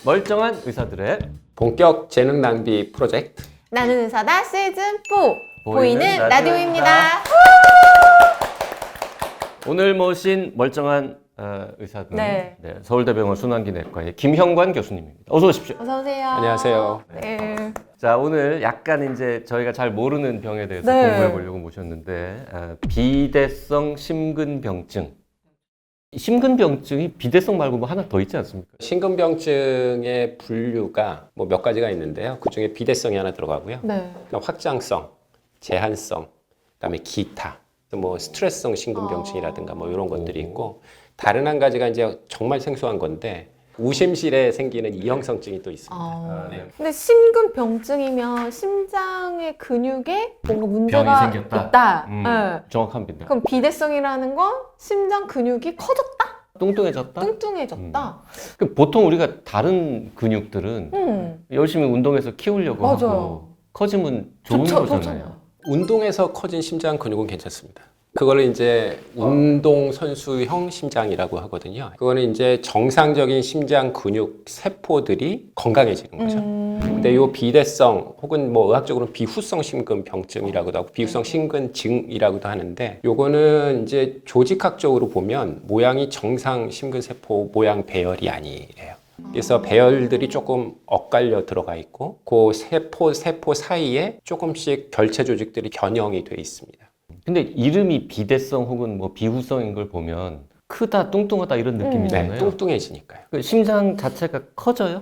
멀쩡한 의사들의 본격 재능 낭비 프로젝트. 나는 의사다 시즌 4 보이는 보이는 라디오입니다. 라디오입니다. 오늘 모신 멀쩡한 의사분 네. 서울대병원 순환기내과의 김형관 교수님입니다. 어서 오십시오. 어서 오세요. 안녕하세요. 네. 자, 오늘 약간 이제 저희가 잘 모르는 병에 대해서 네. 공부해 보려고 모셨는데 비대성 심근병증. 심근병증이 비대성 말고 뭐 하나 더 있지 않습니까? 심근병증의 분류가 뭐 몇 가지가 있는데요. 그 중에 비대성이 하나 들어가고요. 네. 확장성, 제한성, 그다음에 기타, 뭐 스트레스성 심근병증이라든가 뭐 이런 것들이 있고, 다른 한 가지가 이제 정말 생소한 건데 우심실에 생기는 이형성증이 또 있습니다. 네. 근데 심근병증이면 심장의 근육에 뭔가 문제가 병이 생겼다. 있다. 네. 정확합니다. 그럼 비대성이라는 건 심장 근육이 커졌다, 뚱뚱해졌다? 뚱뚱해졌다. 보통 우리가 다른 근육들은 열심히 운동해서 키우려고 맞아요. 하고 커지면 좋은 거잖아요. 좋잖아요. 운동에서 커진 심장 근육은 괜찮습니다. 그거를 이제 운동선수형 심장이라고 하거든요. 그거는 이제 정상적인 심장 근육 세포들이 건강해지는 거죠. 근데 이 비대성 혹은 뭐 의학적으로는 비후성 심근병증이라고도 하고 비후성 심근증이라고도 하는데, 요거는 이제 조직학적으로 보면 모양이 정상 심근세포 모양 배열이 아니에요. 그래서 배열들이 조금 엇갈려 들어가 있고 그 세포 사이에 조금씩 결체 조직들이 겨냥이 돼 있습니다. 근데 이름이 비대성 혹은 뭐 비후성인 걸 보면 크다, 뚱뚱하다 이런 느낌이잖아요. 네, 뚱뚱해지니까요. 그 심장 자체가 커져요?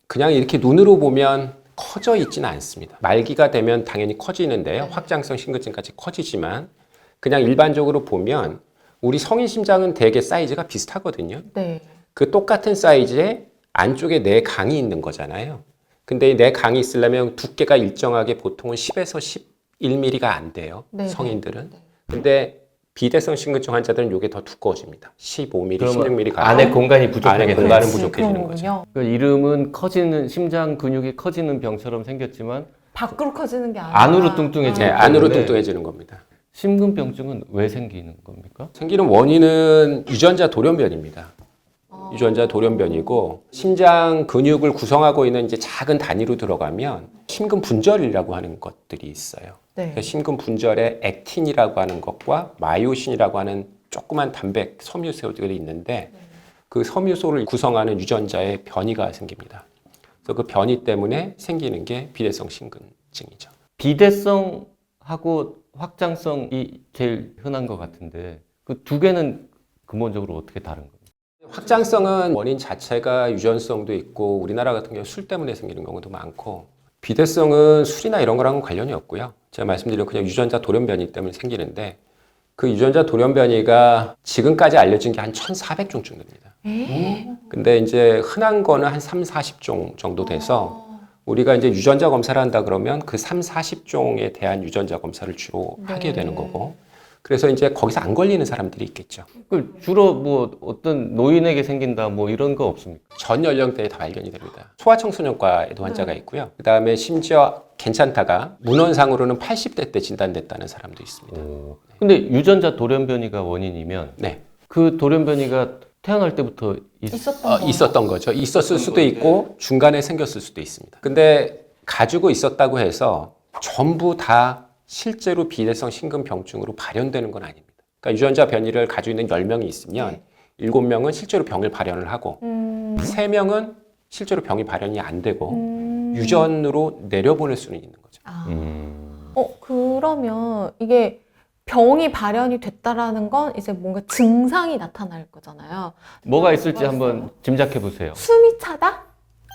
그냥 이렇게 눈으로 보면 커져 있지는 않습니다. 말기가 되면 당연히 커지는데요. 확장성 심근증까지 커지지만 그냥 일반적으로 보면 우리 성인 심장은 대개 사이즈가 비슷하거든요. 네. 그 똑같은 사이즈에 안쪽에 내강이 있는 거잖아요. 근데 이 내강이 있으려면 두께가 일정하게 보통은 10에서 11mm가 안 돼요. 네. 성인들은. 근데 비대성 심근증 환자들은 이게 더 두꺼워집니다. 15mm, 그러면 16mm 가 안에 공간이 부족하게 안에 되는 공간은 거죠. 부족해지는 거죠. 그 이름은 커지는 심장 근육이 커지는 병처럼 생겼지만 밖으로 커지는 게 아니라 안으로 뚱뚱해지는 네, 때문에 안으로 뚱뚱해지는 겁니다. 심근병증은 왜 생기는 겁니까? 생기는 원인은 유전자 돌연변입니다. 유전자 돌연변이고, 심장 근육을 구성하고 있는 이제 작은 단위로 들어가면 심근 분절이라고 하는 것들이 있어요. 네. 그래서 심근 분절에 액틴이라고 하는 것과 마이오신이라고 하는 조그만 단백 섬유소들이 있는데, 그 섬유소를 구성하는 유전자에 변이가 생깁니다. 그래서 그 변이 때문에 생기는 게 비대성 심근증이죠. 비대성하고 확장성이 제일 흔한 것 같은데 그 두 개는 근본적으로 어떻게 다른 겁니까? 확장성은 원인 자체가 유전성도 있고 우리나라 같은 경우 술 때문에 생기는 경우도 많고, 비대성은 술이나 이런 거랑은 관련이 없고요. 제가 말씀드린 그냥 유전자 돌연변이 때문에 생기는데, 그 유전자 돌연변이가 지금까지 알려진 게 한 1,400종 정도 됩니다. 근데 이제 흔한 거는 한 3, 40종 정도 돼서 우리가 이제 유전자 검사를 한다 그러면 그 3, 40종에 대한 유전자 검사를 주로 하게 되는 거고, 그래서 이제 거기서 안 걸리는 사람들이 있겠죠. 그 주로 뭐 어떤 노인에게 생긴다 뭐 이런 거 없습니까? 전 연령대에 다 발견이 됩니다. 소아청소년과에도 환자가 있고요. 그 다음에 심지어 괜찮다가 문헌상으로는 80대 때 진단됐다는 사람도 있습니다. 근데 유전자 돌연변이가 원인이면 네. 그 돌연변이가 태어날 때부터 있었던 거죠. 있었을 수도 있고 중간에 생겼을 수도 있습니다. 근데 가지고 있었다고 해서 전부 다 실제로 비대성 심근병증으로 발현되는 건 아닙니다. 그러니까 유전자 변이를 가지고 있는 10명이 있으면 7명은 실제로 병을 발현을 하고 3명은 실제로 병이 발현이 안 되고 유전으로 내려보낼 수는 있는 거죠. 그러면 이게 병이 발현이 됐다라는 건 이제 뭔가 증상이 나타날 거잖아요. 뭐가 있을지 한번 짐작해 보세요. 숨이 차다?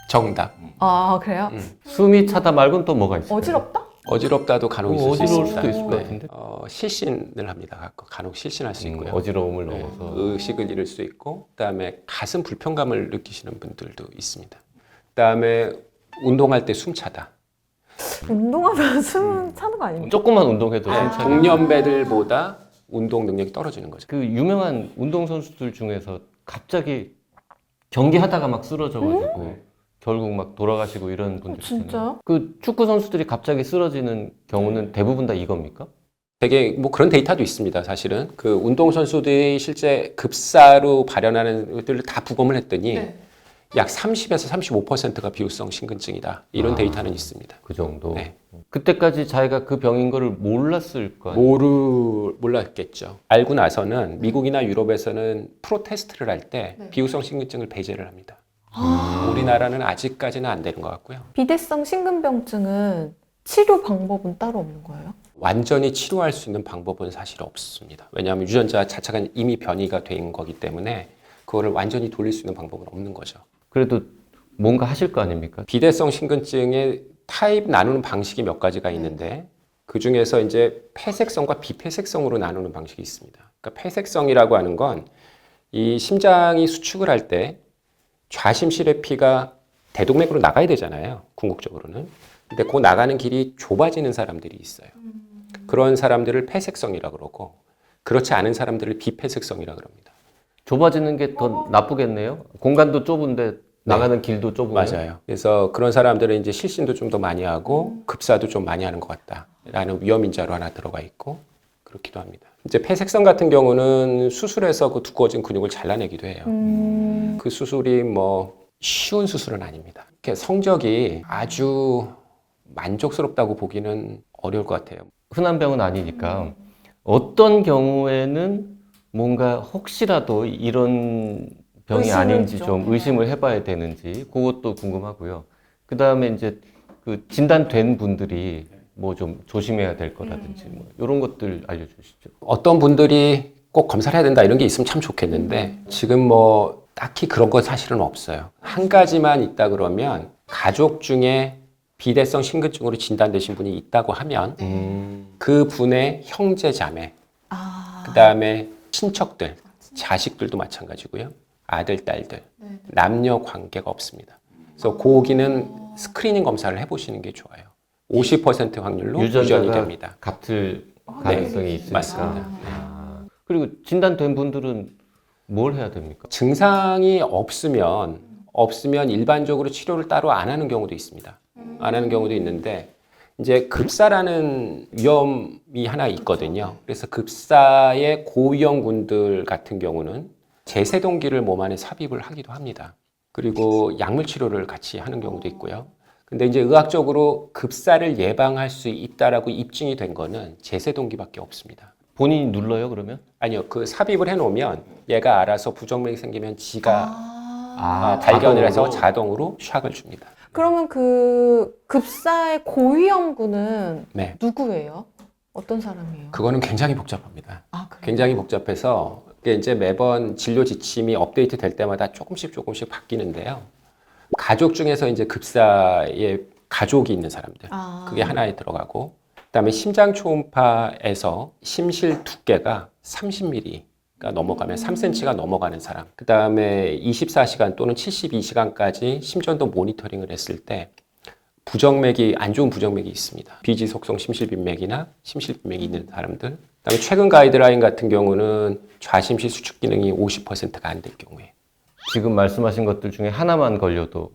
정답. 아, 그래요? 숨이 차다 말고는 또 뭐가 있어요? 어지럽다? 어지럽다도 간혹 있을 수 어지러울 있습니다. 수도 있을 것 같은데. 실신을 합니다. 간혹 실신할 수 있고요. 어지러움을 네, 넘어서 의식을 잃을 수 있고, 그다음에 가슴 불편감을 느끼시는 분들도 있습니다. 그다음에 운동할 때 숨차다. 운동하면 숨 차는 거 아닙니까? 조금만 운동해도 숨차게. 동년배들보다 운동 능력이 떨어지는 거죠. 그 유명한 운동 선수들 중에서 갑자기 경기하다가 막 쓰러져가지고 결국 막 돌아가시고 이런 분들 있잖아요. 진짜요? 그 축구 선수들이 갑자기 쓰러지는 경우는 대부분 다 이겁니까? 되게 뭐 그런 데이터도 있습니다. 사실은 그 운동 선수들이 실제 급사로 발현하는 것들을 다 부검을 했더니 약 30에서 35%가 비후성 심근증이다. 이런 데이터는 있습니다. 그 정도. 네. 그때까지 자기가 그 병인 거를 몰랐을 거 아니에요? 몰랐겠죠. 알고 나서는 미국이나 유럽에서는 프로테스트를 할 때 네. 비후성 심근증을 배제를 합니다. 아. 우리나라는 아직까지는 안 되는 것 같고요. 비대성 심근병증은 치료 방법은 따로 없는 거예요? 완전히 치료할 수 있는 방법은 사실 없습니다. 왜냐하면 유전자 자체가 이미 변이가 된 거기 때문에 그거를 완전히 돌릴 수 있는 방법은 없는 거죠. 그래도 뭔가 하실 거 아닙니까? 비대성 심근증의 타입 나누는 방식이 몇 가지가 있는데 그 중에서 이제 폐색성과 비폐색성으로 나누는 방식이 있습니다. 그러니까 폐색성이라고 하는 건 이 심장이 수축을 할 때 좌심실의 피가 대동맥으로 나가야 되잖아요. 궁극적으로는. 근데 그 나가는 길이 좁아지는 사람들이 있어요. 그런 사람들을 폐색성이라고 그러고 그렇지 않은 사람들을 비폐색성이라고 그럽니다. 좁아지는 게 더 나쁘겠네요. 공간도 좁은데 나가는 길도 좁으면. 맞아요. 그래서 그런 사람들은 이제 실신도 좀 더 많이 하고 급사도 좀 많이 하는 것 같다라는 위험 인자로 하나 들어가 있고 그렇기도 합니다. 이제 폐색성 같은 경우는 수술해서 그 두꺼워진 근육을 잘라내기도 해요. 그 수술이 뭐 쉬운 수술은 아닙니다. 이렇게 성적이 아주 만족스럽다고 보기는 어려울 것 같아요. 흔한 병은 아니니까 어떤 경우에는 뭔가 혹시라도 이런 병이 의심을 아닌지 좀 좀 해봐야 의심을 해봐야 되는지 그것도 궁금하고요. 그 다음에 이제 그 진단된 분들이 뭐 좀 조심해야 될 거라든지 뭐 이런 것들 알려주시죠. 어떤 분들이 꼭 검사를 해야 된다 이런 게 있으면 참 좋겠는데 지금 뭐 딱히 그런 건 사실은 없어요. 한 가지만 있다 그러면 가족 중에 비대성 심근증으로 진단되신 분이 있다고 하면 그 분의 형제 자매 아. 그다음에 친척들 자식들도 마찬가지고요. 아들 딸들 네. 남녀 관계가 없습니다. 그래서 고기는 스크리닝 검사를 해보시는 게 좋아요. 50% 확률로 유전이 유전자가 됩니다. 같을 가능성이 있으니까. 맞습니다. 그리고 진단된 분들은 뭘 해야 됩니까? 증상이 없으면 일반적으로 치료를 따로 안 하는 경우도 있습니다. 안 하는 경우도 있는데 이제 급사라는 위험이 하나 있거든요. 그래서 급사의 고위험군들 같은 경우는 제세동기를 몸 안에 삽입을 하기도 합니다. 그리고 약물 치료를 같이 하는 경우도 있고요. 근데 이제 의학적으로 급사를 예방할 수 있다라고 입증이 된 거는 제세동기밖에 없습니다. 본인이 눌러요 그러면? 아니요, 그 삽입을 해놓으면 얘가 알아서 부정맥이 생기면 지가 아. 발견을 해서 자동으로 샥을 줍니다. 그러면 그 급사의 고위험군은 네, 누구예요? 어떤 사람이에요? 그거는 굉장히 복잡합니다. 아, 그래요? 굉장히 복잡해서 이게 이제 매번 진료 지침이 업데이트 될 때마다 조금씩 바뀌는데요. 가족 중에서 이제 급사의 가족이 있는 사람들, 아. 그게 하나에 들어가고, 그다음에 심장 초음파에서 심실 두께가 30mm가 넘어가면 3cm가 넘어가는 사람, 그다음에 24시간 또는 72시간까지 심전도 모니터링을 했을 때 부정맥이 안 좋은 부정맥이 있습니다. 비지속성 심실빈맥이나 심실빈맥이 있는 사람들. 그다음에 최근 가이드라인 같은 경우는 좌심실 수축 기능이 50%가 안 될 경우에 지금 말씀하신 것들 중에 하나만 걸려도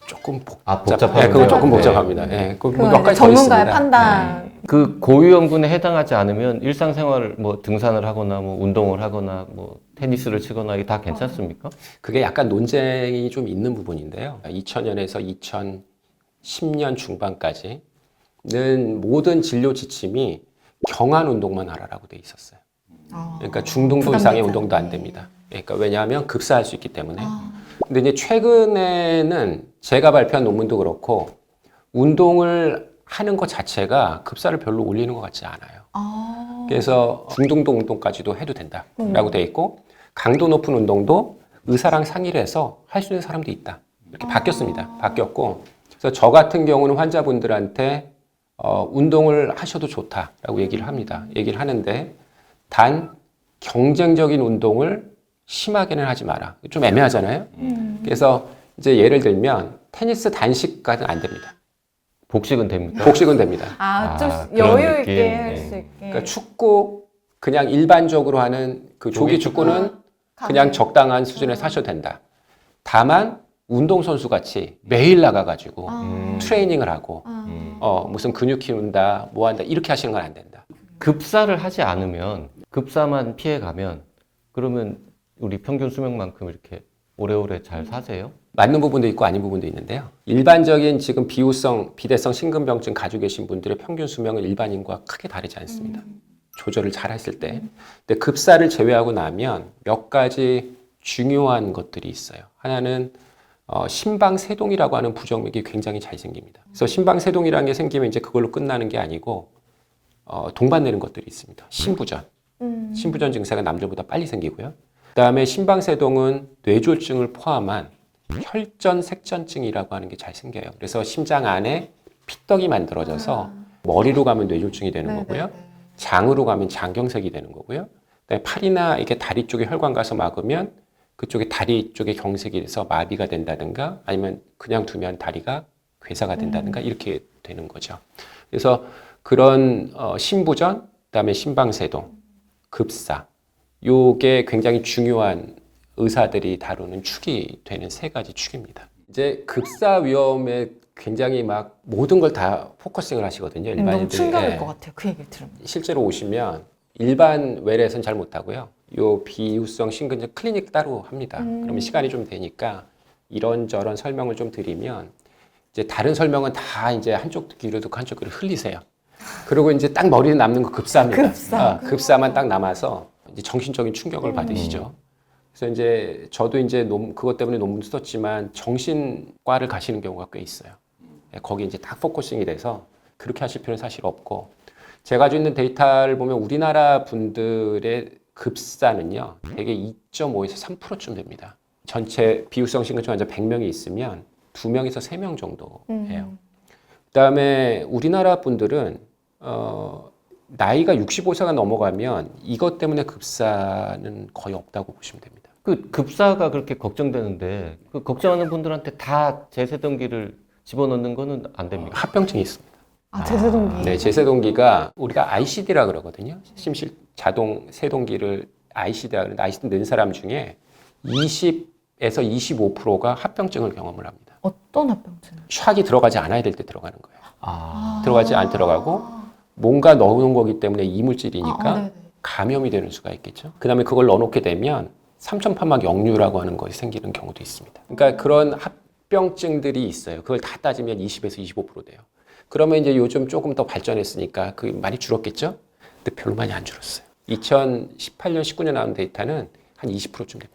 조금 복잡하군요. 네, 그거 조금 네. 복잡합니다. 네, 그건 몇 가지 더 전문가의 있습니다. 판단. 그 고위험군에 해당하지 않으면 일상생활 뭐 등산을 하거나 뭐 운동을 하거나 뭐 테니스를 치거나 이게 다 괜찮습니까? 그게 약간 논쟁이 좀 있는 부분인데요. 2000년에서 2010년 중반까지는 모든 진료 지침이 경한 운동만 하라라고 돼 있었어요. 그러니까 중등도 부담되지 이상의 운동도 안 않게. 됩니다. 그러니까 왜냐하면 급사할 수 있기 때문에. 아. 근데 이제 최근에는 제가 발표한 논문도 그렇고 운동을 하는 것 자체가 급사를 별로 올리는 것 같지 않아요. 아. 그래서 중등도 운동까지도 해도 된다라고 돼 있고 강도 높은 운동도 의사랑 상의를 해서 할 수 있는 사람도 있다. 이렇게 바뀌었습니다. 바뀌었고 그래서 저 같은 경우는 환자분들한테 운동을 하셔도 좋다라고 얘기를 합니다. 얘기를 하는데 단 경쟁적인 운동을 심하게는 하지 마라. 좀 애매하잖아요. 그래서 이제 예를 들면 테니스 단식까지는 안 됩니다. 복식은 됩니까? 복식은 됩니다. 아, 좀 아, 그런 여유 있게 느낌? 할 네. 수 있게. 그러니까 축구 그냥 일반적으로 하는 그 조기 축구는 그냥 적당한 수준에서 하셔도 된다. 다만 운동선수 같이 매일 나가가지고 트레이닝을 하고 무슨 근육 키운다 뭐 한다 이렇게 하시는 건 안 된다. 급사를 하지 않으면 급사만 피해 가면 그러면 우리 평균 수명만큼 이렇게 오래오래 잘 사세요? 맞는 부분도 있고 아닌 부분도 있는데요. 일반적인 지금 비후성, 비대성 심근병증 가지고 계신 분들의 평균 수명은 일반인과 크게 다르지 않습니다. 조절을 잘 했을 때. 근데 급사를 제외하고 나면 몇 가지 중요한 것들이 있어요. 하나는 심방세동이라고 하는 부정맥이 굉장히 잘 생깁니다. 그래서 심방세동이라는 게 생기면 이제 그걸로 끝나는 게 아니고 동반되는 것들이 있습니다. 심부전. 심부전 증세가 남들보다 빨리 생기고요. 그다음에 심방세동은 뇌졸중을 포함한 혈전색전증이라고 하는 게 잘 생겨요. 그래서 심장 안에 피떡이 만들어져서 머리로 가면 뇌졸중이 되는 거고요. 장으로 가면 장경색이 되는 거고요. 그다음에 팔이나 이렇게 다리 쪽에 혈관 가서 막으면 그쪽에 다리 쪽에 경색이 돼서 마비가 된다든가 아니면 그냥 두면 다리가 괴사가 된다든가 이렇게 되는 거죠. 그래서 그런 심부전, 그다음에 심방세동, 급사 요게 굉장히 중요한 의사들이 다루는 축이 되는 세 가지 축입니다. 이제 급사 위험에 굉장히 막 모든 걸 다 포커싱을 하시거든요. 너무 일반인들이. 충격일 예. 것 같아요. 그 얘기를 들으면. 실제로 오시면 일반 외래에서는 잘 못하고요. 요 비후성 심근증 클리닉 따로 합니다. 그러면 시간이 좀 되니까 이런저런 설명을 좀 드리면 이제 다른 설명은 다 이제 한쪽 귀로 듣고 한쪽 귀로 흘리세요. 그리고 이제 딱 머리에 남는 거 급사입니다. 급사. 급사만 딱 남아서 이제 정신적인 충격을 받으시죠. 그래서 이제 저도 이제 그것 때문에 논문 썼지만 정신과를 가시는 경우가 꽤 있어요. 거기 이제 딱 포커싱이 돼서 그렇게 하실 필요는 사실 없고 제가 가지고 있는 데이터를 보면 우리나라 분들의 급사는요 대개 2.5에서 3%쯤 됩니다. 전체 비후성 심근증 환자 100명이 있으면 2명에서 3명 정도예요. 그다음에 우리나라 분들은 나이가 65세가 넘어가면 이것 때문에 급사는 거의 없다고 보시면 됩니다. 그 급사가 그렇게 걱정되는데 그 걱정하는 분들한테 다 제세동기를 집어넣는 거는 안 됩니까? 합병증이 있습니다. 제세동기. 네, 제세동기가 우리가 ICD라 그러거든요. 심실 자동 세동기를 ICD라 그러는데 ICD 넣은 사람 중에 20에서 25%가 합병증을 경험을 합니다. 어떤 합병증? 샥이 들어가지 않아야 될 때 들어가는 거예요. 들어가지 안 들어가고 뭔가 넣어놓은 거기 때문에 이물질이니까 네네. 감염이 되는 수가 있겠죠. 그 다음에 그걸 넣어놓게 되면 삼천파막 역류라고 하는 것이 생기는 경우도 있습니다. 그러니까 그런 합병증들이 있어요. 그걸 다 따지면 20에서 25% 돼요. 그러면 이제 요즘 조금 더 발전했으니까 그게 많이 줄었겠죠? 근데 별로 많이 안 줄었어요. 2018년, 19년 나온 데이터는 한 20%쯤 됩니다.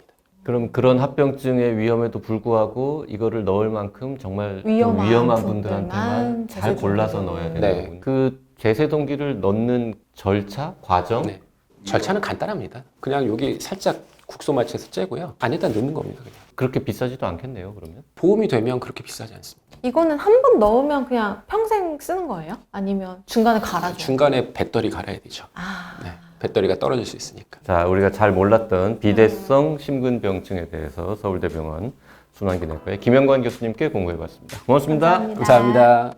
그럼 그런 합병증의 위험에도 불구하고 이거를 넣을 만큼 정말 좀 위험한 위험한 분들만 분들한테만 잘 제세동기. 골라서 넣어야 되는 네. 거군요. 그 제세동기를 넣는 절차, 과정 네. 절차는 간단합니다. 그냥 여기 살짝 국소 마취해서 째고요. 안에다 넣는 겁니다. 그냥. 그렇게 비싸지도 않겠네요. 그러면 보험이 되면 그렇게 비싸지 않습니다. 이거는 한 번 넣으면 그냥 평생 쓰는 거예요? 아니면 중간에 갈아줘요? 중간에 배터리 갈아야 되죠. 네. 배터리가 떨어질 수 있으니까. 자, 우리가 잘 몰랐던 비대성 심근병증에 대해서 서울대병원 순환기내과의 김영관 교수님께 공부해봤습니다. 고맙습니다. 감사합니다. 감사합니다.